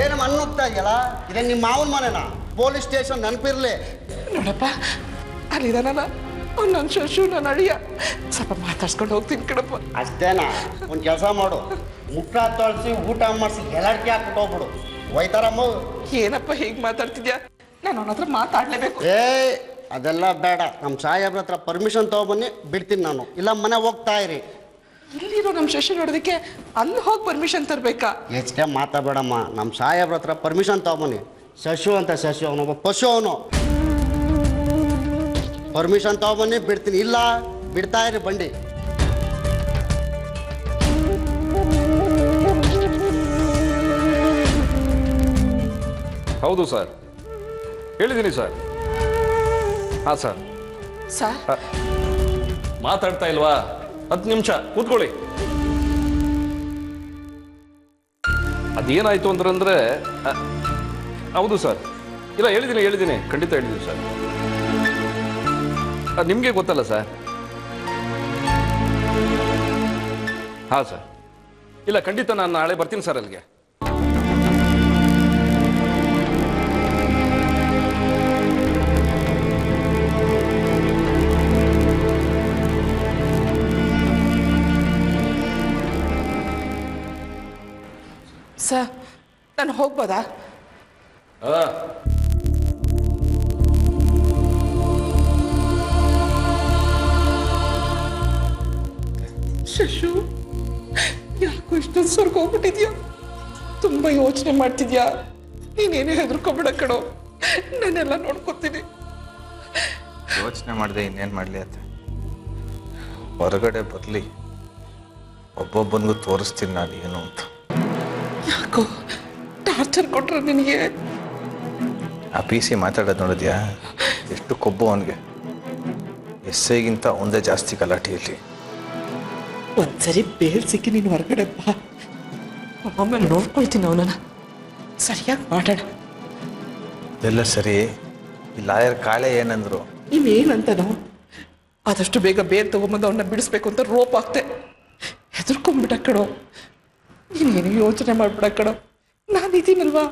ಏನು ಮಣ್ಣು ಹೋಗ್ತಾ ಇದೆಯಲ್ಲ ಇದೇ ನಿಮ್ಮ ಮಾವನ ಮನೆನಾ? Police station ನೆನಪಿರ್ಲಿ. ನೋಡಪ್ಪ ಅಲ್ಲಿದಾನಲ್ಲ ಅವ್ನು ನನ್ನ ಶಶು ನನ್ನ ಅಳಿಯ, ಸ್ವಲ್ಪ ಮಾತಾಡ್ಸ್ಕೊಂಡು ಹೋಗ್ತೀನಿ ಕಣಪ್ಪ. ಅಷ್ಟೇನಾ? ಒಂದು ಕೆಲಸ ಮಾಡು, ಮುಖ ತೊಳಸಿ ಊಟ ಮಾಡಿಸಿ ಎಲ್ಲಾಡ್ಕೆ ಹಾಕ್ಬಿಟ್ಟು ಹೋಗ್ಬಿಡು. ಹೋಯ್ತಾರಮ್ಮ. ಏನಪ್ಪ ಹೀಗೆ ಮಾತಾಡ್ತಿದ್ಯಾ? ನಾನು ಅವನ ಹತ್ರ ಮಾತಾಡ್ಲೇಬೇಕು. ಅದೆಲ್ಲ ಬೇಡ. ನಮ್ಮ ಸಾಹೇಬ್ರ ಹತ್ರ ಪರ್ಮಿಷನ್ ತೊಗೊಬನ್ನಿ, ಬಿಡ್ತೀನಿ ನಾನು. ಇಲ್ಲ ಮನೆ ಹೋಗ್ತಾ ಇರಿ. ಇಲ್ಲಿರೋ ನಮ್ಮ ಶಶಿ ನೋಡೋದಕ್ಕೆ ಅಲ್ಲಿ ಹೋಗಿ ಪರ್ಮಿಷನ್ ತರಬೇಕಾ? ಹೆಚ್ಚಿಗೆ ಮಾತಾಡಬೇಡಮ್ಮ. ನಮ್ಮ ಸಾಹೇಬ್ರ ಹತ್ರ ಪರ್ಮಿಷನ್ ತೊಗೊಬನ್ನಿ. ಶಶು ಅಂತ ಶಶು, ಅವನೊಬ್ಬ ಪಶು ಅವನು. ಪರ್ಮಿಷನ್ ತೊಗೊಬನ್ನಿ, ಬಿಡ್ತೀನಿ. ಇಲ್ಲ ಬಿಡ್ತಾ ಇರಿ ಬಂಡಿ. ಹೌದು ಸರ್, ಹೇಳಿದ್ದೀನಿ ಸರ್. ಹಾಂ ಸರ್. ಸರ್ ಮಾತಾಡ್ತಾ ಇಲ್ವಾ? 10 ನಿಮಿಷ ಕೂತ್ಕೊಳ್ಳಿ. ಅದೇನಾಯ್ತು ಅಂದ್ರೆ ಹೌದು ಸರ್. ಇಲ್ಲ ಹೇಳಿದ್ದೀನಿ, ಖಂಡಿತ ಹೇಳಿದ್ದೀನಿ ಸರ್. ನಿಮಗೆ ಗೊತ್ತಲ್ಲ ಸರ್. ಹಾಂ ಸರ್. ಇಲ್ಲ ಖಂಡಿತ ನಾನು ನಾಳೆ ಬರ್ತೀನಿ ಸರ್ ಅಲ್ಲಿಗೆ. ಸರ್ ನಾನು ಹೋಗ್ಬೋದಾ? ಶಶು, ಯಾಕೋ ಇಷ್ಟೊಂದು ಸ್ವರ್ಗ ಹೋಗ್ಬಿಟ್ಟಿದ್ಯಾ? ತುಂಬ ಯೋಚನೆ ಮಾಡ್ತಿದ್ಯಾ? ನೀನೇನೇ ಹೆದರ್ಕೊಬಿಡ ಕಣೋ, ನಾನೆಲ್ಲ ನೋಡ್ಕೊತೀನಿ. ಯೋಚನೆ ಮಾಡಿದೆ ಇನ್ನೇನು ಮಾಡಲಿ ಅಂತ. ಹೊರಗಡೆ ಬರಲಿ, ಒಬ್ಬೊಬ್ಬನಿಗೂ ತೋರಿಸ್ತೀನಿ ನಾನು ಏನು ಅಂತ. ಯಾಕೋ ಟಾರ್ಚರ್ ಕೊಟ್ರ ನಿನಗೆ? ಆ ಪಿ ಸಿ ಮಾತಾಡೋದು ನೋಡಿದ್ಯಾ? ಎಷ್ಟು ಕೊಬ್ಬು ಅವನಿಗೆ. ಎಸ್ಐಗಿಂತ ಒಂದೇ ಜಾಸ್ತಿ ಗಲಾಟೆಯಲ್ಲಿ. ಒಂದ್ಸರಿ ಬೇಲ್ ಸಿಕ್ಕಿ ನೀನು ಹೊರಗಡೆ ಬಾ, ಆಮೇಲೆ ನೋಡ್ಕೊಳ್ತೀನಿ ಅವನನ್ನ. ಸರಿಯಾಗಿ ಮಾತಾಡ. ಇದೆಲ್ಲ ಸರಿ. ಈ ಲಾಯರ್ ಕಾಳೆ ಏನಂದ್ರು? ನೀವೇನಂತನೋ ಆದಷ್ಟು ಬೇಗ ಬೇಲ್ ತಗೊಂಬಂದು ಅವನ್ನ ಬಿಡಿಸ್ಬೇಕು ಅಂತ ರೋಪ್ ಆಗ್ತೆ. ಹೆದರ್ಕೊಂಡ್ಬಿಟ್ಟ ಕಣೋ. ನೀನೇನು ಯೋಚನೆ ಮಾಡ್ಬಿಡ ಕಣೋ, ನಾನಿದ್ದೀನಲ್ವಾ,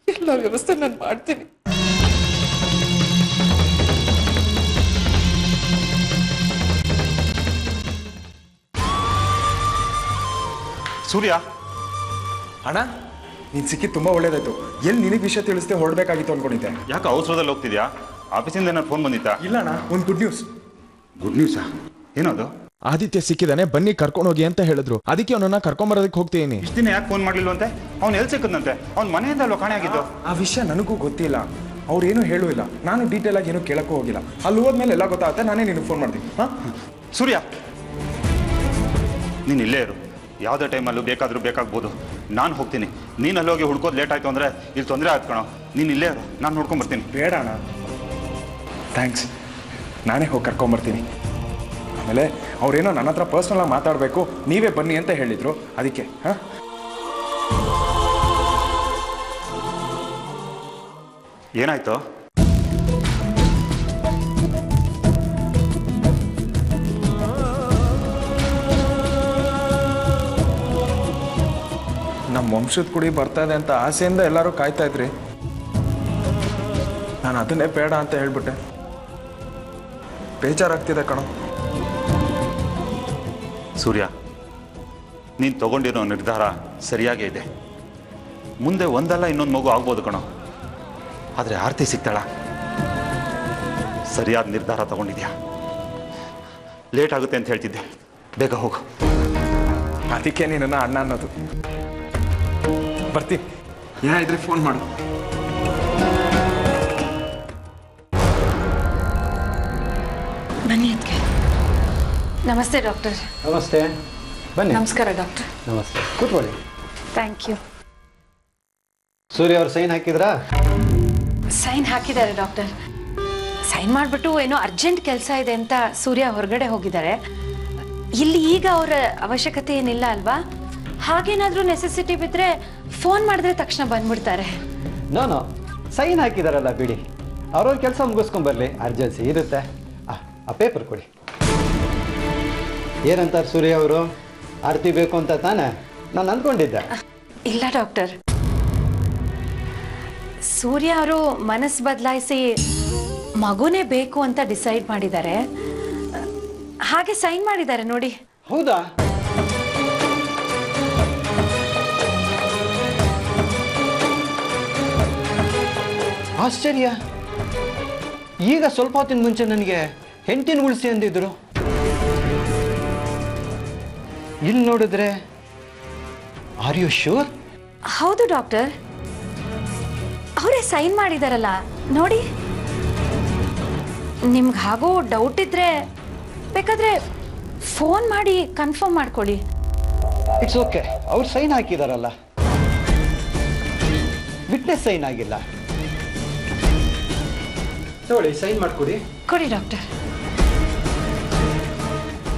ಎಲ್ಲ ವ್ಯವಸ್ಥೆ ನಾನು ಮಾಡ್ತೀನಿ. ಸೂರ್ಯ ಅಣ್ಣ, ನೀನು ಸಿಕ್ಕಿದ್ದು ತುಂಬ ಒಳ್ಳೇದಾಯ್ತು. ಎಲ್ಲಿ ನಿನಗೆ ವಿಷಯ ತಿಳಿಸ್ದೆ ಹೊರಡಬೇಕಾಗಿತ್ತು ಅನ್ಕೊಂಡಿದ್ದೆ. ಯಾಕೆ ಅವಸರದಲ್ಲಿ ಹೋಗ್ತಿದ್ಯಾ? ಆಫೀಸಿಂದ ಏನಾದ್ರು ಫೋನ್ ಬಂದಿತ್ತಾ? ಇಲ್ಲ ಅಣ್ಣ, ಒಂದು ಗುಡ್ ನ್ಯೂಸ್. ಗುಡ್ ನ್ಯೂಸಾ? ಏನದು? ಆದಿತ್ಯ ಸಿಕ್ಕಿದಾನೆ, ಬನ್ನಿ ಕರ್ಕೊಂಡು ಹೋಗಿ ಅಂತ ಹೇಳಿದ್ರು. ಅದಕ್ಕೆ ಅವನನ್ನ ಕರ್ಕೊಂಬರೋದಕ್ಕೆ ಹೋಗ್ತೀನಿ. ಇಷ್ಟು ದಿನ ಯಾಕೆ ಫೋನ್ ಮಾಡಲಿಲ್ವಂತೆ? ಅವ್ನು ಎಲ್ಲಿ ಸಿಕ್ಕದಂತೆ? ಅವ್ನ ಮನೆಯಿಂದ ಅಲ್ವಾ ಕಾಣೆ ಆಗಿದ್ದು? ಆ ವಿಷಯ ನನಗೂ ಗೊತ್ತಿಲ್ಲ, ಅವ್ರೇನು ಹೇಳೂ ಇಲ್ಲ. ನಾನು ಡೀಟೇಲ್ ಆಗಿ ಏನೂ ಕೇಳಕ್ಕೂ ಹೋಗಿಲ್ಲ. ಅಲ್ಲಿ ಹೋದ್ಮೇಲೆ ಎಲ್ಲ ಗೊತ್ತಾಗುತ್ತೆ, ನಾನೇ ನಿನಗೆ ಫೋನ್ ಮಾಡ್ತೀನಿ. ಹಾಂ ಸೂರ್ಯ, ನೀನು ಇಲ್ಲೇ ಇರು. ಯಾವುದೇ ಟೈಮಲ್ಲೂ ಬೇಕಾದರೂ ಬೇಕಾಗ್ಬೋದು. ನಾನು ಹೋಗ್ತೀನಿ. ನೀನು ಅಲ್ಲಿ ಹೋಗಿ ಹುಡ್ಕೋದು ಲೇಟ್ ಆಯಿತು ಅಂದರೆ ಇಲ್ಲಿ ತೊಂದರೆ ಆಗ್ಕಣೋ. ನೀನು ಇಲ್ಲೇ ಇರು, ನಾನು ನೋಡ್ಕೊಂಬರ್ತೀನಿ. ಬೇಡ ಅಣ್ಣ, ಥ್ಯಾಂಕ್ಸ್. ನಾನೇ ಹೋಗಿ ಕರ್ಕೊಂಬರ್ತೀನಿ. ಆಮೇಲೆ ಅವ್ರೇನೋ ನನ್ನ ಹತ್ರ ಪರ್ಸ್ನಲಾಗಿ ಮಾತಾಡಬೇಕು, ನೀವೇ ಬನ್ನಿ ಅಂತ ಹೇಳಿದರು. ಅದಕ್ಕೆ ಹಾಂ, ಏನಾಯ್ತು? ನಮ್ಮ ವಂಶದ ಕುಡಿ ಬರ್ತಾ ಇದೆ ಅಂತ ಆಸೆಯಿಂದ ಎಲ್ಲರೂ ಕಾಯ್ತಾ ಇದ್ರಿ. ನಾನು ಅದನ್ನೇ ಬೇಡ ಅಂತ ಹೇಳ್ಬಿಟ್ಟೆ. ಬೇಜಾರಾಗ್ತಿದೆ ಕಣೋ. ಸೂರ್ಯ, ನೀನು ತಗೊಂಡಿರೋ ನಿರ್ಧಾರ ಸರಿಯಾಗೇ ಇದೆ. ಮುಂದೆ ಒಂದಲ್ಲ ಇನ್ನೊಂದು ಮಗು ಆಗ್ಬೋದು ಕಣೋ. ಆದರೆ ಆರ್ತಿ ಸಿಗ್ತಾಳ? ಸರಿಯಾದ ನಿರ್ಧಾರ ತಗೊಂಡಿದ್ಯಾ. ಲೇಟ್ ಆಗುತ್ತೆ ಅಂತ ಹೇಳ್ತಿದ್ದೆ, ಬೇಗ ಹೋಗು. ಅದಕ್ಕೆ ನೀನನ್ನ ಅಣ್ಣ ಅನ್ನೋದು. ಬರ್ತೀನಿ, ಏನಾಯಿದ್ರೆ ಫೋನ್ ಮಾಡು. ಬನ್ನಿ ಅದಕ್ಕೆ. ನಮಸ್ತೆ ಡಾಕ್ಟರ್. ನಮಸ್ತೆ, ಬನ್ನಿ. ನಮಸ್ಕಾರ ಡಾಕ್ಟರ್. ನಮಸ್ತೆ, ಕೂತ್ಕೊಳ್ಳಿ. Thank you. ಸೂರ್ಯ ಅವ್ರು ಸೈನ್ ಹಾಕಿದ್ರಾ? ಸೈನ್ ಹಾಕಿದ್ದಾರೆ ಡಾಕ್ಟರ್. ಸೈನ್ ಮಾಡಿಬಿಟ್ಟು ಏನೋ ಅರ್ಜೆಂಟ್ ಕೆಲಸ ಇದೆ ಅಂತ ಸೂರ್ಯ ಹೊರಗಡೆ ಹೋಗಿದ್ದಾರೆ. ಇಲ್ಲಿ ಈಗ ಅವರ ಅವಶ್ಯಕತೆ ಏನಿಲ್ಲ ಅಲ್ವಾ? ಹಾಗೇನಾದರೂ ನೆಸೆಸಿಟಿ ಬಿದ್ದರೆ ಫೋನ್ ಮಾಡಿದ್ರೆ ತಕ್ಷಣ ಬಂದ್ಬಿಡ್ತಾರೆ. ನೋ, ಸೈನ್ ಹಾಕಿದಾರಲ್ಲ ಬಿಡಿ, ಅವ್ರವ್ರ ಕೆಲಸ ಮುಗಿಸ್ಕೊಂಬರ್ಲಿ. ಅರ್ಜೆನ್ಸಿ ಇರುತ್ತೆ. ಆ ಪೇಪರ್ ಕೊಡಿ. ಏನಂತಾರೆ ಸೂರ್ಯ ಅವರು? ಆರ್ತಿ ಬೇಕು ಅಂತ ತಾನೇ ನಾನು ಅಂದ್ಕೊಂಡಿದ್ದೆ. ಇಲ್ಲ ಡಾಕ್ಟರ್, ಸೂರ್ಯ ಅವರು ಮನಸ್ಸು ಬದಲಾಯಿಸಿ ಮಗುನೇ ಬೇಕು ಅಂತ ಡಿಸೈಡ್ ಮಾಡಿದ್ದಾರೆ. ಹಾಗೆ ಸೈನ್ ಮಾಡಿದ್ದಾರೆ ನೋಡಿ. ಹೌದಾ? ಆಶ್ಚರ್ಯ. ಈಗ ಸ್ವಲ್ಪ ಹೊತ್ತಿನ ಮುಂಚೆ ನನಗೆ ಹೆಂಡತಿನ ಉಳಿಸಿ ಅಂದಿದ್ರು. ಇಲ್ಲಿ ನೋಡಿದ್ರೆ ಆರ್ ಯು ಶ್ಯೂರ್? ಹೌದು ಡಾಕ್ಟರ್, ಅವರೇ ಸೈನ್ ಮಾಡಿದಾರಲ್ಲ ನೋಡಿ. ನಿಮ್ಗೆ ಹಾಗೋ ಡೌಟ್ ಇದ್ರೆ ಬೇಕಾದ್ರೆ ಫೋನ್ ಮಾಡಿ ಕನ್ಫರ್ಮ್ ಮಾಡ್ಕೊಳ್ಳಿ. It's okay. ಅವ್ರು ಸೈನ್ ಹಾಕಿದಾರಲ್ಲ, ವಿಟ್ನೆಸ್ ಸೈನ್ ಆಗಿಲ್ಲ. ನೋಡಿ ಸೈನ್ ಮಾಡ್ಕೊಡಿ. ಕೊಡಿ ಡಾಕ್ಟರ್.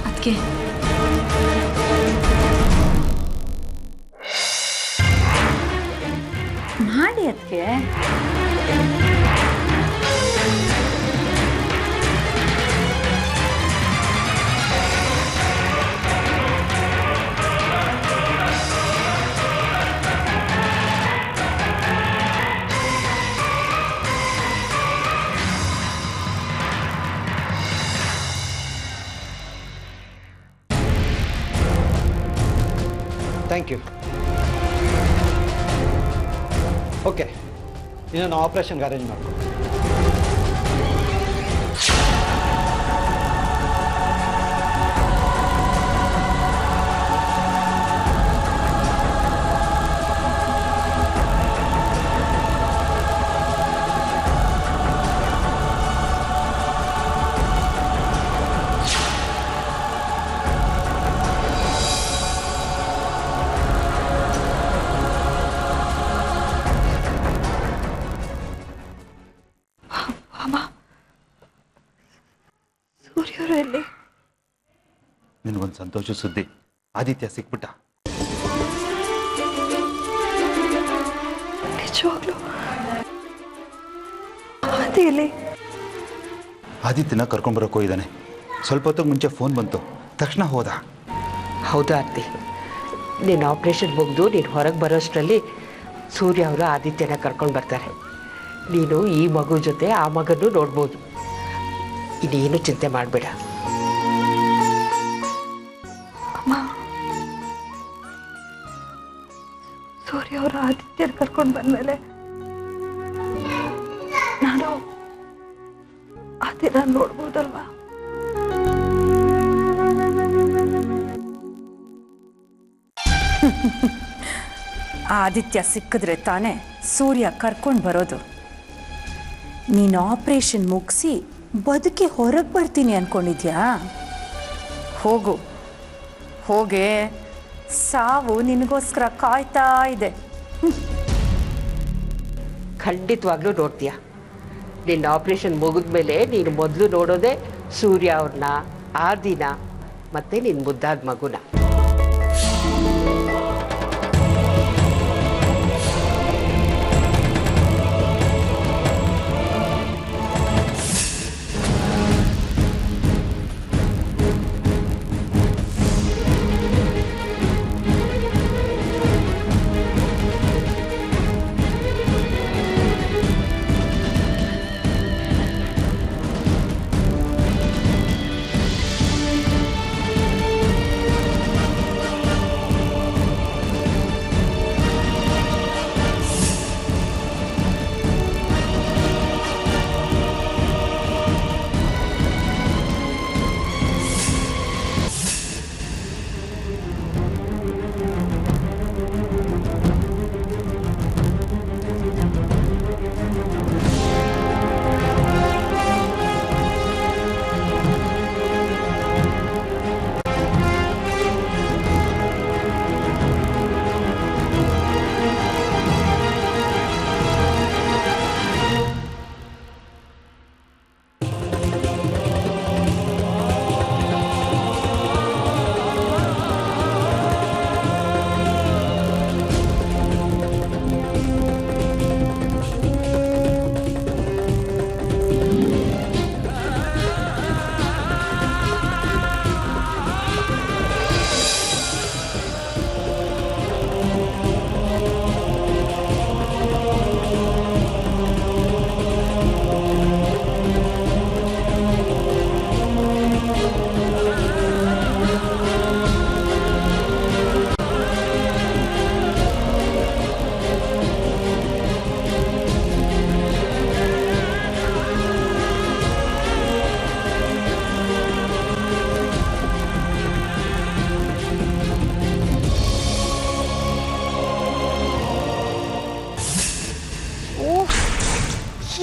ಅದಕ್ಕೆ ಮಾಡಿ ಅದಕ್ಕೆ. Thank you. ಓಕೆ, ಇನ್ನೊಂದು ಆಪರೇಷನ್ಗೆ ಅರೇಂಜ್ ಮಾಡ್ಕೊ. ನಿನಗೊಂದು ಸಂತೋಷ ಸುದ್ದಿ, ಆದಿತ್ಯ ಸಿಕ್ಬಿಟ್ಟ. ನಿಜವಾಗ್ಲೂ ಆದಿತ್ಯನ ಕರ್ಕೊಂಡ್ಬರಕ್ಕೆ ಹೋಗಿದ್ದಾನೆ. ಸ್ವಲ್ಪ ಹೊತ್ತಿಗೆ ಮುಂಚೆ ಫೋನ್ ಬಂತು, ತಕ್ಷಣ ಹೋದ. ಹೌದು ಆರ್ತಿ, ನೀನು ಆಪ್ರೇಷನ್ ಮುಗಿದು ನೀನು ಹೊರಗೆ ಬರೋಷ್ಟರಲ್ಲಿ ಸೂರ್ಯ ಅವರು ಆದಿತ್ಯನ ಕರ್ಕೊಂಡು ಬರ್ತಾರೆ. ನೀನು ಈ ಮಗು ಜೊತೆ ಆ ಮಗನೂ ನೋಡ್ಬೋದು. ಇನ್ನೇನು ಚಿಂತೆ ಮಾಡಬೇಡ. ಸೂರ್ಯ ಅವರು ಆದಿತ್ಯನ ಕರ್ಕೊಂಡು ಬಂದ್ಮೇಲೆ ನಾನು ಆ ದಿನ ನೋಡ್ಬೋದಲ್ವಾ? ಆದಿತ್ಯ ಸಿಕ್ಕಿದ್ರೆ ತಾನೇ ಸೂರ್ಯ ಕರ್ಕೊಂಡು ಬರೋದು. ನೀನು ಆಪರೇಷನ್ ಮುಗಿಸಿ ಬದುಕಿ ಹೊರಗೆ ಬರ್ತೀನಿ ಅನ್ಕೊಂಡಿದ್ಯಾ? ಹೋಗು, ಹೋಗೆ, ಸಾವು ನಿನಗೋಸ್ಕರ ಕಾಯ್ತಾ ಇದೆ. ಖಂಡಿತವಾಗ್ಲೂ ನೋಡ್ತೀಯ. ನಿನ್ನ ಆಪರೇಷನ್ ಮುಗಿದ್ಮೇಲೆ ನೀನು ಮೊದಲು ನೋಡೋದೇ ಸೂರ್ಯ ಅವ್ರನ್ನ, ಆದಿನ, ಮತ್ತೆ ನಿನ್ನ ಮುದ್ದಾದ ಮಗುನ.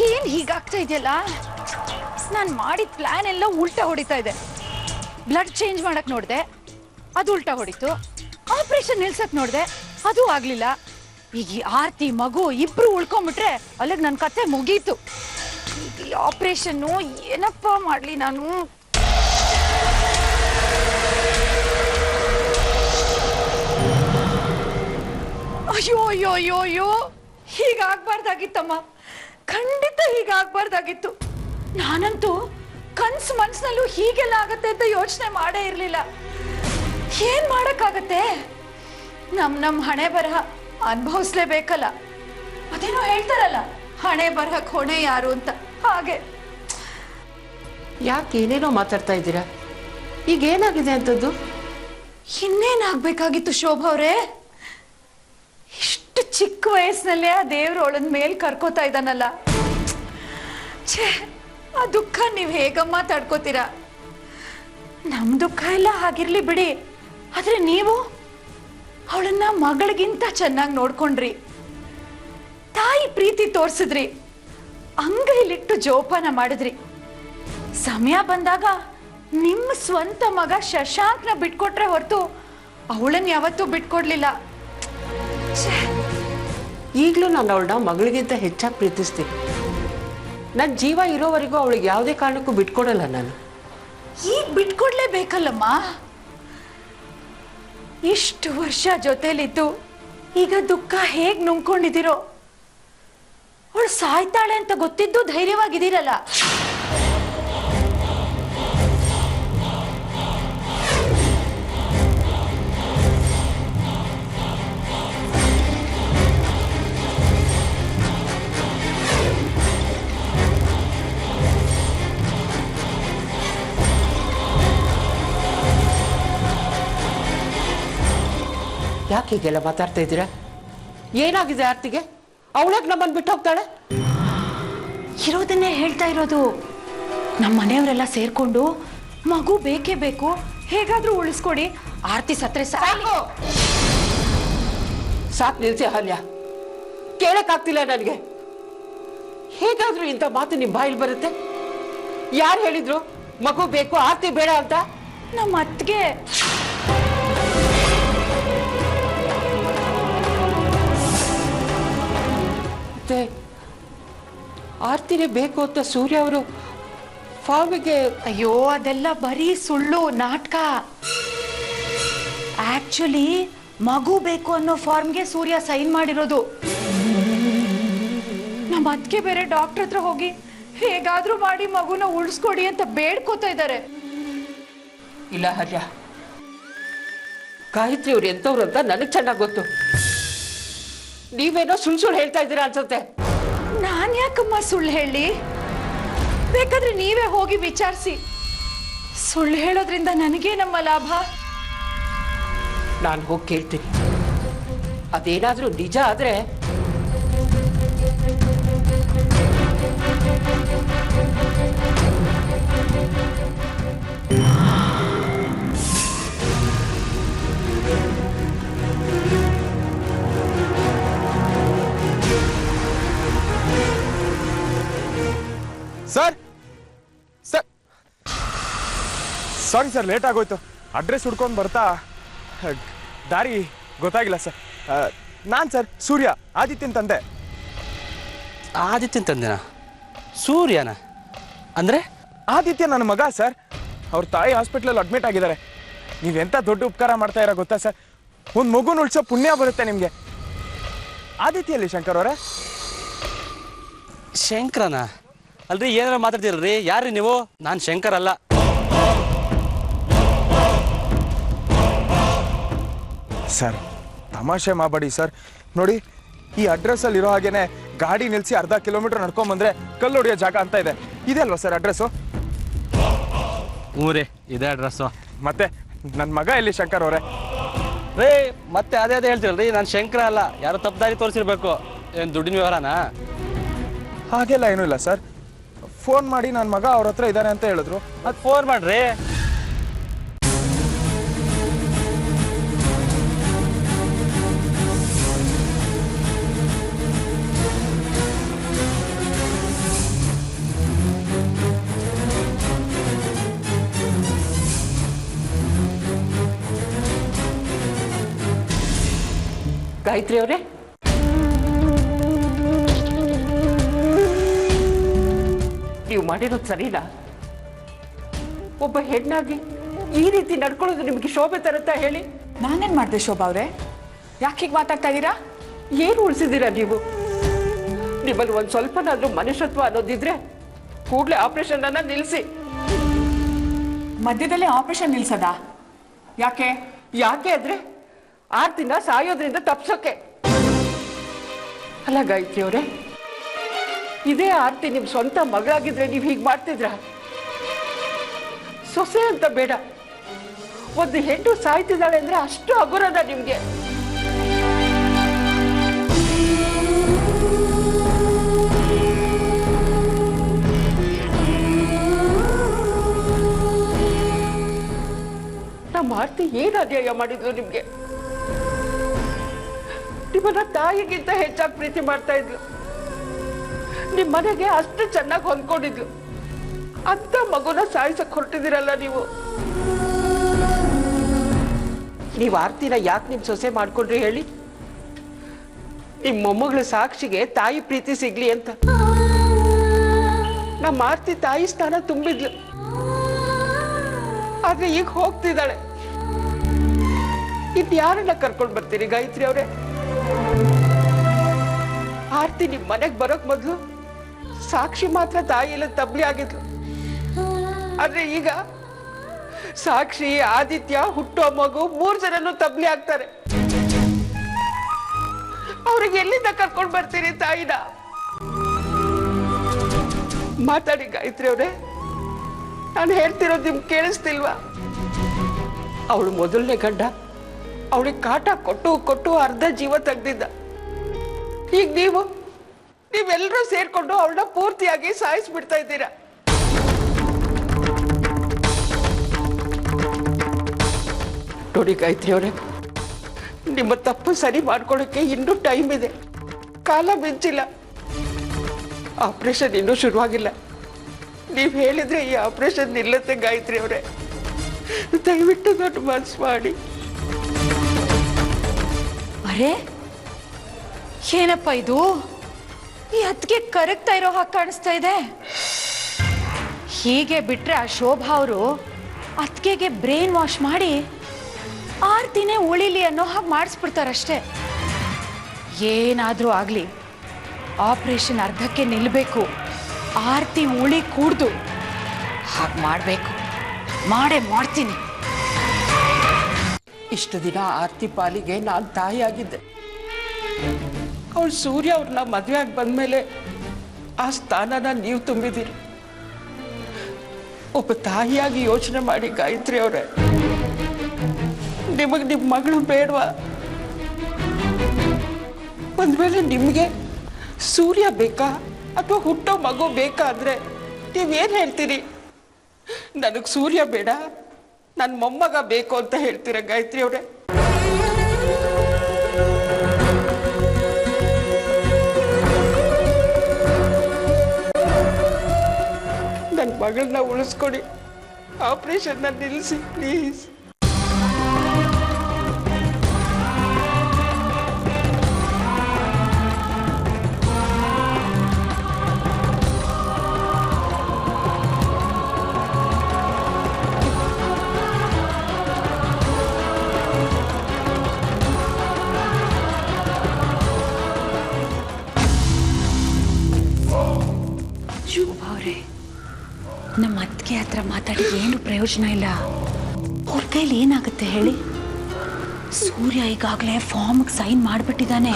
ಏನ್ ಹೀಗಾಗ್ತಾ ಇದೆಯಲ್ಲ? ನಾನು ಮಾಡಿದ ಪ್ಲಾನ್ ಎಲ್ಲ ಉಲ್ಟಾ ಹೊಡಿತಾ ಇದೆ. ಬ್ಲಡ್ ಚೇಂಜ್ ಮಾಡಕ್ ನೋಡಿದೆ, ಅದು ಉಲ್ಟಾ ಹೊಡಿತು. ಆಪರೇಷನ್ ನಿಲ್ಸಕ್ ನೋಡಿದೆ, ಅದು ಆಗ್ಲಿಲ್ಲ. ಈಗ ಈ ಆರ್ತಿ ಮಗು ಇಬ್ರು ಉಳ್ಕೊಂಡ್ಬಿಟ್ರೆ ಅಲ್ಲಿಗೆ ನನ್ನ ಕತೆ ಮುಗೀತು. ಈಗ ಈ ಆಪರೇಷನ್ನು ಏನಪ್ಪ ಮಾಡ್ಲಿ ನಾನು? ಅಯ್ಯೋ ಅಯ್ಯೋ ಅಯ್ಯೋ ಅಯ್ಯೋ, ಹೀಗಾಗ್ಬಾರ್ದಾಗಿತ್ತಮ್ಮ, ಖಂಡಿತ ಹೀಗಾಗ್ಬಾರ್ದಾಗಿತ್ತು. ನಾನಂತೂ ಕನ್ಸು ಮನ್ಸಿನಲ್ಲೂ ಹೀಗೆಲ್ಲ ಆಗತ್ತೆ ಅಂತ ಯೋಚನೆ ಮಾಡೇ ಇರ್ಲಿಲ್ಲ. ಏನ್ ಮಾಡಕ್ಕಾಗತ್ತೆ? ನಮ್ ಹಣೆ ಬರಹ ಅನುಭವಿಸ್ಲೇಬೇಕಲ್ಲ. ಅದೇನೋ ಹೇಳ್ತಾರಲ್ಲ, ಹಣೆ ಬರಹಕ್ಕೆ ಹೊಣೆ ಯಾರು ಅಂತ, ಹಾಗೆ. ಯಾಕೆ ಏನೇನೋ ಮಾತಾಡ್ತಾ ಇದ್ದೀರಾ? ಈಗ ಏನಾಗಿದೆ ಅಂತದ್ದು? ಇನ್ನೇನಾಗ್ಬೇಕಾಗಿತ್ತು ಶೋಭಾ ಅವರೇ? ಇಷ್ಟು ಚಿಕ್ಕ ವಯಸ್ಸಿನಲ್ಲೇ ಆ ದೇವ್ರ ಅವಳನ್ನ ಮೇಲ್ ಕರ್ಕೋತಾ ಇದ್ದಾನಲ್ಲ. ಛೇ, ಆ ದುಃಖ ನೀವ್ ಹೇಗಮ್ಮ ತಡ್ಕೋತೀರಾ? ನಮ್ ದುಃಖ ಎಲ್ಲ ಹಾಗಿರ್ಲಿ ಬಿಡಿ, ಆದ್ರೆ ನೀವು ಅವಳನ್ನ ಮಗಳಿಗಿಂತ ಚೆನ್ನಾಗಿ ನೋಡ್ಕೊಂಡ್ರಿ, ತಾಯಿ ಪ್ರೀತಿ ತೋರ್ಸಿದ್ರಿ, ಅಂಗೈಲಿಟ್ಟು ಜೋಪಾನ ಮಾಡಿದ್ರಿ. ಸಮಯ ಬಂದಾಗ ನಿಮ್ಮ ಸ್ವಂತ ಮಗ ಶಶಾಂಕ್ನ ಬಿಟ್ಕೊಟ್ರೆ ಹೊರತು ಅವಳನ್ನ ಯಾವತ್ತೂ ಬಿಟ್ಕೊಡ್ಲಿಲ್ಲ. ಈಗಲೂ ನಾನು ಅವಳನ್ನ ಮಗಳಿಗಿಂತ ಹೆಚ್ಚಾಗಿ ಪ್ರೀತಿಸ್ತೀನಿ. ನನ್ನ ಜೀವ ಇರೋವರೆಗೂ ಅವಳಿಗೆ ಯಾವುದೇ ಕಾರಣಕ್ಕೂ ಬಿಟ್ಕೊಡಲ್ಲ ನಾನು. ಈಗ ಬಿಟ್ಕೊಡ್ಲೇಬೇಕಲ್ಲಮ್ಮ. ಇಷ್ಟು ವರ್ಷ ಜೊತೆಲಿದ್ದು ಈಗ ದುಃಖ ಹೇಗ್ ನುಂಗ್ಕೊಂಡಿದ್ದೀರೋ. ಅವಳು ಸಾಯ್ತಾಳೆ ಅಂತ ಗೊತ್ತಿದ್ದು ಧೈರ್ಯವಾಗಿದ್ದೀರಲ್ಲ. ಯಾಕೆ ಹೀಗೆಲ್ಲ ಮಾತಾಡ್ತಾ ಇದ್ದೀರಾ? ಏನಾಗಿದೆ ಆರ್ತಿಗೆ? ಅವಳಾಗ ನಮ್ಮನ್ನು ಬಿಟ್ಟು ಹೋಗ್ತಾಳೆ? ಇರೋದನ್ನೇ ಹೇಳ್ತಾ ಇರೋದು. ನಮ್ಮ ಮನೆಯವರೆಲ್ಲ ಸೇರ್ಕೊಂಡು ಮಗು ಬೇಕೇ ಬೇಕು, ಹೇಗಾದ್ರೂ ಉಳಿಸ್ಕೊಡಿ, ಆರ್ತಿ ಸತ್ರೆ ಸಾಕು. ಸಾಕು ನಿಲ್ಸಿ ಅಹಲ್ಯ, ಕೇಳಕ್ಕಾಗ್ತಿಲ್ಲ ನನಗೆ. ಹೇಗಾದ್ರೂ ಇಂಥ ಮಾತು ನಿಮ್ಮ ಬಾಯಲ್ಲಿ ಬರುತ್ತೆ? ಯಾರು ಹೇಳಿದ್ರು ಮಗು ಬೇಕು ಆರ್ತಿ ಬೇಡ ಅಂತ? ನಮ್ಮ ಅತ್ತಿಗೆ. ಆರ್ತಿನೇ ಬೇಕು ಅಂತ ಸೂರ್ಯ ಅವರು ಫಾರ್ಮಿಗೆ. ಅಯ್ಯೋ, ಅದೆಲ್ಲ ಬರೀ ಸುಳ್ಳು ನಾಟಕ. ಆಕ್ಚುಲಿ ಮಗು ಬೇಕು ಅನ್ನೋ ಫಾರ್ಮ್ಗೆ ಸೂರ್ಯ ಸೈನ್ ಮಾಡಿರೋದು. ನಮ್ಮ ಅತ್ತಿಗೆ ಬೇರೆ ಡಾಕ್ಟರ್ ಹತ್ರ ಹೋಗಿ ಹೇಗಾದ್ರೂ ಮಾಡಿ ಮಗುನ ಉಳಿಸ್ಕೊಡಿ ಅಂತ ಬೇಡ್ಕೋತಾ ಇದ್ದಾರೆ. ಇಲ್ಲ ಹರ್ಯ, ಗಾಯತ್ರಿ ಅವ್ರು ಎಂತವ್ರು ಅಂತ ನನಗೆ ಚೆನ್ನಾಗಿ ಗೊತ್ತು. ನೀವೇನೋ ಸುಳ್ಳು ಹೇಳ್ತಾ ಇದ್ದೀರಾ ಅನ್ಸುತ್ತೆ. ನಾನ್ ಯಾಕಮ್ಮ ಸುಳ್ಳು ಹೇಳಿ? ಬೇಕಾದ್ರೆ ನೀವೇ ಹೋಗಿ ವಿಚಾರಿಸಿ. ಸುಳ್ಳು ಹೇಳೋದ್ರಿಂದ ನನಗೇ ನಮ್ಮ ಲಾಭ? ನಾನು ಹೋಗಿ ಕೇಳ್ತೀನಿ. ಅದೇನಾದ್ರೂ ನಿಜ ಆದ್ರೆ sir sir sorry sir, late ಆಗೋಯ್ತು. ಅಡ್ರೆಸ್ ಹುಡ್ಕೊಂಡು ಬರ್ತಾ ದಾರಿ ಗೊತ್ತಾಗಿಲ್ಲ ಸರ್. ನಾನು ಸರ್ ಸೂರ್ಯ, ಆದಿತ್ಯನ ತಂದೆ. ಆದಿತ್ಯನ ತಂದೆನಾ? ಸೂರ್ಯನ ಅಂದರೆ? ಆದಿತ್ಯ ನನ್ನ ಮಗ ಸರ್. ಅವ್ರ ತಾಯಿ ಹಾಸ್ಪಿಟ್ಲಲ್ಲಿ ಅಡ್ಮಿಟ್ ಆಗಿದ್ದಾರೆ. ನೀವೆಂಥ ದೊಡ್ಡ ಉಪಕಾರ ಮಾಡ್ತಾ ಇರೋ ಗೊತ್ತಾ ಸರ್? ಒಂದು ಮಗುನ ಉಳಿಸೋ ಪುಣ್ಯ ಬರುತ್ತೆ ನಿಮಗೆ. ಆದಿತ್ಯಲ್ಲಿ ಶಂಕರ್ ಅವರೇ? ಶಂಕರನ? ಅಲ್ರಿ, ಏನಾರ ಮಾತಾಡ್ತೀರಲ್ರಿ? ಯಾರ್ರಿ ನೀವು? ನಾನು ಶಂಕರ್ ಅಲ್ಲ. ಸರ್ ತಮಾಷೆ ಮಾಡಬೇಡಿ ಸರ್. ನೋಡಿ, ಈ ಅಡ್ರೆಸ್ಸಲ್ಲಿ ಇರೋ ಹಾಗೇನೆ ಗಾಡಿ ನಿಲ್ಲಿಸಿ ಅರ್ಧ ಕಿಲೋಮೀಟರ್ ನಡ್ಕೊಂಬಂದ್ರೆ ಕಲ್ಲು ಹೊಡಿಯೋ ಜಾಗ ಅಂತ ಇದೆ. ಇದೆ ಅಲ್ವಾ ಸರ್ ಅಡ್ರೆಸ್ಸು? ಊರೇ ಇದೇ ಅಡ್ರೆಸ್ಸು. ಮತ್ತೆ ನನ್ನ ಮಗ ಎಲ್ಲಿ ಶಂಕರ್ ಅವರೇ? ರೇ, ಮತ್ತೆ ಅದೇ ಹೇಳ್ತೀರಲ್ರಿ, ನಾನು ಶಂಕರ ಅಲ್ಲ. ಯಾರೋ ತಪ್ಪು ದಾರಿ ತೋರಿಸಿರ್ಬೇಕು. ಏನು ದುಡ್ಡಿನ ವ್ಯವಹಾರನಾ? ಹಾಗೆಲ್ಲ ಏನೂ ಇಲ್ಲ ಸರ್. ಫೋನ್ ಮಾಡಿ ನನ್ನ ಮಗ ಅವ್ರ ಹತ್ರ ಇದ್ದಾನೆ ಅಂತ ಹೇಳಿದ್ರು. ಅದು ಫೋನ್ ಮಾಡ್ರಿ. ಗಾಯತ್ರಿ ಅವರೇ, ನೀವು ಮಾಡಿರೋದು ಸರಿನಾ? ಒಬ್ಬ ಹೆಣ್ಣಾಗಿ ಈ ರೀತಿ ನಡ್ಕೊಳ್ಳೋದು ನಿಮಗೆ ಶೋಭೆ ತರುತ್ತಾ ಹೇಳಿ? ನಾನೇನ್ ಮಾಡಿದೆ ಶೋಭಾ ಅವರೇ? ಯಾಕೆ ಹೀಗೆ ಮಾತಾಡ್ತಾ ಇದ್ದೀರಾ? ಏನು ಉಳಿಸಿದ್ದೀರಾ ನೀವು? ನಿಮ್ಮಲ್ಲಿ ಒಂದು ಸ್ವಲ್ಪನಾದ್ರೂ ಮನುಷ್ಯತ್ವ ಅನ್ನೋದಿದ್ರೆ ಕೂಡಲೇ ಆಪರೇಷನ್ ಅನ್ನ ನಿಲ್ಲಿಸಿ. ಮಧ್ಯದಲ್ಲಿ ಆಪರೇಷನ್ ನಿಲ್ಸದ? ಯಾಕೆ? ಯಾಕೆ ಅಂದ್ರೆ 6 ದಿನ ಸಾಯೋದ್ರಿಂದ ತಪ್ಸೋಕೆ. ಅಲ್ಲ ಗಾಯತ್ರಿ ಅವರೇ, ಇದೇ ಆರ್ತಿ ನಿಮ್ ಸ್ವಂತ ಮಗಳಾಗಿದ್ರೆ ನೀವು ಹೀಗೆ ಮಾಡ್ತಿದ್ರ? ಸೊಸೆ ಅಂತ ಬೇಡ, ಒಂದು ಹೆಣ್ಣು ಸಾಯ್ತಿದ್ದಾಳೆ ಅಂದ್ರೆ ಅಷ್ಟು ಹಗುರದ ನಿಮ್ಗೆ. ನಮ್ಮ ಆರ್ತಿ ಏನ್ ಅನ್ಯಾಯ ಮಾಡಿದ್ಲು ನಿಮ್ಗೆ? ನಿಮ್ಮನ್ನ ತಾಯಿಗಿಂತ ಹೆಚ್ಚಾಗಿ ಪ್ರೀತಿ ಮಾಡ್ತಾ ಇದ್ಲು. ನಿಮ್ ಮನೆಗೆ ಅಷ್ಟು ಚೆನ್ನಾಗಿ ಹೊಂದ್ಕೊಂಡಿದ್ಲು. ಅಂತ ಮಗುನ ಸಾಯಿಸಕ್ ಹೊರಟಿದಿರಲ್ಲ ನೀವು. ನೀವು ಆರ್ತಿನ ಯಾಕೆ ನಿಮ್ ಸೊಸೆ ಮಾಡ್ಕೊಂಡ್ರಿ ಹೇಳಿ? ನಿಮ್ ಮೊಮ್ಮಗಳ ಸಾಕ್ಷಿಗೆ ತಾಯಿ ಪ್ರೀತಿ ಸಿಗ್ಲಿ ಅಂತ. ನಮ್ಮ ಆರ್ತಿ ತಾಯಿ ಸ್ಥಾನ ತುಂಬಿದ್ಲು, ಆದ್ರೆ ಈಗ ಹೋಗ್ತಿದ್ದಾಳೆ. ಇನ್ಯಾರನ್ನ ಕರ್ಕೊಂಡು ಬರ್ತೀರಿ ಗಾಯತ್ರಿ ಅವರೇ? ಆರ್ತಿ ನಿಮ್ ಮನೆಗ್ ಬರೋಕ್ ಮೊದ್ಲು ಸಾಕ್ಷಿ ಮಾತ್ರ ತಾಯಿ ಇಲ್ಲ ತಬ್ಲಿ ಆಗಿದ್ಲು. ಆದ್ರೆ ಈಗ ಸಾಕ್ಷಿ, ಆದಿತ್ಯ, ಹುಟ್ಟೋ ಮಗು 3 ಜನನು ತಬ್ಲಿ ಆಗ್ತಾರೆ. ಅವ್ರಿಗೆ ಎಲ್ಲಿಂದ ಕರ್ಕೊಂಡು ಬರ್ತೀರಿ ತಾಯಿನ? ಮಾತಾಡಿ ಗಾಯತ್ರಿ ಅವರೇ, ನಾನು ಹೇಳ್ತಿರೋದು ನಿಮ್ಗೆ ಕೇಳಿಸ್ತಿಲ್ವಾ? ಅವಳು ಮೊದಲನೇ ಗಂಡ ಅವಳಿಗೆ ಕಾಟ ಕೊಟ್ಟು ಕೊಟ್ಟು ಅರ್ಧ ಜೀವ ತೆಗ್ದಿದ್ದ. ಈಗ ನೀವೆಲ್ಲರೂ ಸೇರ್ಕೊಂಡು ಅವಳನ್ನ ಪೂರ್ತಿಯಾಗಿ ಸಾಯಿಸ್ಬಿಡ್ತಾ ಇದ್ದೀರಾ. ನೋಡಿ ಗಾಯತ್ರಿ ಅವರೇ, ನಿಮ್ಮ ತಪ್ಪು ಸರಿ ಮಾಡ್ಕೊಳ್ಳೋಕೆ ಇನ್ನೂ ಟೈಮ್ ಇದೆ, ಕಾಲ ಮಿಂಚಿಲ್ಲ. ಆಪರೇಷನ್ ಇನ್ನೂ ಶುರುವಾಗಿಲ್ಲ. ನೀವು ಹೇಳಿದ್ರೆ ಈ ಆಪರೇಷನ್ ನಿಲ್ಲುತ್ತೆ ಗಾಯತ್ರಿ ಅವರೇ. ದಯವಿಟ್ಟು ದೊಡ್ಡ ಮನಸ್ಸು ಮಾಡಿ. ಅರೆ ಏನಪ್ಪ ಇದು? ಈ ಅತ್ತಿಗೆ ಕರಗ್ತಾ ಇರೋ ಹಾಗೆ ಕಾಣಿಸ್ತಾ ಇದೆ. ಹೀಗೆ ಬಿಟ್ರೆ ಆ ಶೋಭಾ ಅವರು ಅತ್ತಿಗೆಗೆ ಬ್ರೈನ್ ವಾಶ್ ಮಾಡಿ ಆರ್ತಿನೇ ಉಳಿಲಿ ಅನ್ನೋ ಹಾಗೆ ಮಾಡಿಸ್ಬಿಡ್ತಾರಷ್ಟೇ. ಏನಾದರೂ ಆಗಲಿ, ಆಪರೇಷನ್ ಅರ್ಧಕ್ಕೆ ನಿಲ್ಲಬೇಕು. ಆರ್ತಿ ಉಳಿ ಕೂಡ್ದು ಹಾಗೆ ಮಾಡಬೇಕು. ಮಾಡೇ ಮಾಡ್ತೀನಿ. ಇಷ್ಟು ದಿನ ಆರ್ತಿ ಪಾಲಿಗೆ ನಾನು ತಾಯಿ ಆಗಿದ್ದೆ. ಅವಳು ಸೂರ್ಯ ಅವ್ರನ್ನ ಮದುವೆ ಆಗಿ ಬಂದ್ಮೇಲೆ ಆ ಸ್ಥಾನನ ನೀವು ತುಂಬಿದ್ದೀರಿ. ಒಬ್ಬ ತಾಯಿಯಾಗಿ ಯೋಚನೆ ಮಾಡಿ ಗಾಯತ್ರಿ ಅವರೇ, ನಿಮಗೆ ನಿಮ್ಮ ಮಗಳು ಬೇಡವಾ? ಒಂದ್ ವೇಳೆ ನಿಮಗೆ ಸೂರ್ಯ ಬೇಕಾ ಅಥವಾ ಹುಟ್ಟೋ ಮಗು ಬೇಕಾ ಅಂದ್ರೆ ನೀವೇನು ಹೇಳ್ತೀರಿ? ನನಗೆ ಸೂರ್ಯ ಬೇಡ, ನನ್ನ ಮೊಮ್ಮಗ ಬೇಕು ಅಂತ ಹೇಳ್ತೀರ ಗಾಯತ್ರಿ ಅವರೇ? ನನ್ನ ಮಗಳನ್ನ ಉಳಿಸ್ಕೊಡಿ, ಆಪರೇಷನ್ನ ನಿಲ್ಲಿಸಿ ಪ್ಲೀಸ್. ಶೋಭಾ ಅವರೇ, ನಮ್ಮ ಅತ್ತಿಗೆ ಹತ್ರ ಮಾತಾಡಿ ಏನು ಪ್ರಯೋಜನ ಇಲ್ಲ. ಅವ್ರ ಕೈಲಿ ಏನಾಗುತ್ತೆ ಹೇಳಿ? ಸೂರ್ಯ ಈಗಾಗಲೇ ಫಾರ್ಮ್ಗೆ ಸೈನ್ ಮಾಡಿಬಿಟ್ಟಿದ್ದಾನೆ.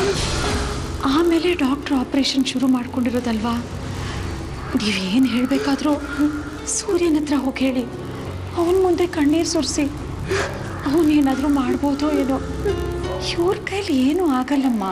ಆಮೇಲೆ ಡಾಕ್ಟ್ರ್ ಆಪರೇಷನ್ ಶುರು ಮಾಡ್ಕೊಂಡಿರೋದಲ್ವಾ? ನೀವೇನು ಹೇಳಬೇಕಾದ್ರೂ ಸೂರ್ಯನ ಹತ್ರ ಹೋಗಿ ಹೇಳಿ. ಅವನ ಮುಂದೆ ಕಣ್ಣೀರು ಸುರಿಸಿ ಅವನೇನಾದರೂ ಮಾಡ್ಬೋದೋ ಏನೋ. ಇವ್ರ ಕೈಲಿ ಏನೂ ಆಗಲ್ಲಮ್ಮ.